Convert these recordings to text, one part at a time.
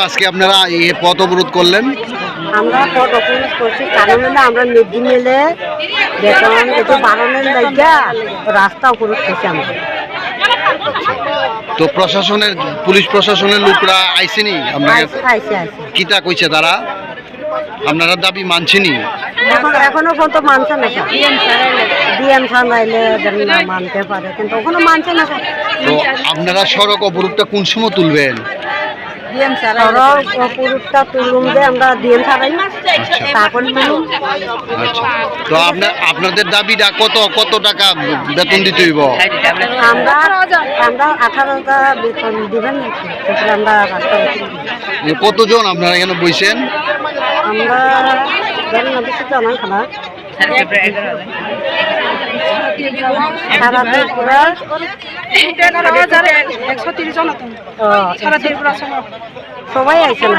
আজকে আপনারা এই পথ অবরোধ করলেন? আমরা পথ অবরোধ করছি কারণ আমরা মিড মিলে বেতন একটু বাড়ানোর লাগিয়া রাস্তা অবরোধ করছি আমরা। তো প্রশাসনের পুলিশ প্রশাসনের লোকরা আইসেনি আপনাকে? কিতা কইছে তারা? আপনারা দাবি মানছেনি? এখনো পর্যন্ত মানছে না, ডিএম স্যার নাইলে মানতে পারে, কিন্তু ওখানে মানছে না। তো আপনারা সড়ক অবরোধটা কোন সময় তুলবেন? সড়ক অবরোধটা তুলুম যে আমরা ডিএম ছাড়াই তারপর তুলুম। আচ্ছা, তো আপনাদের দাবিটা কত টাকা বেতন দিতে হইব? আমরা 18,000 বেতন দিবেন নাকি? আমরা কতজন আপনারা এখানে বইছেন? আমরা জানাই খানা সবাই আইসে না,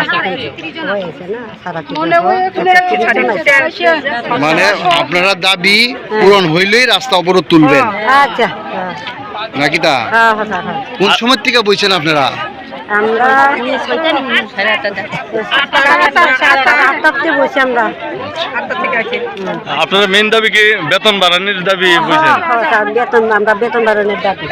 মানে আপনারা দাবি পূরণ হইলেই রাস্তা অবরোধ তুলবেন? আচ্ছা, নাকি তা? কোন সময় থেকে বইছেন আপনারা? আমরা আপনারা মেন দাবি কি বেতন বাড়ানোর দাবি? বেতন বাড়ানোর দাবি।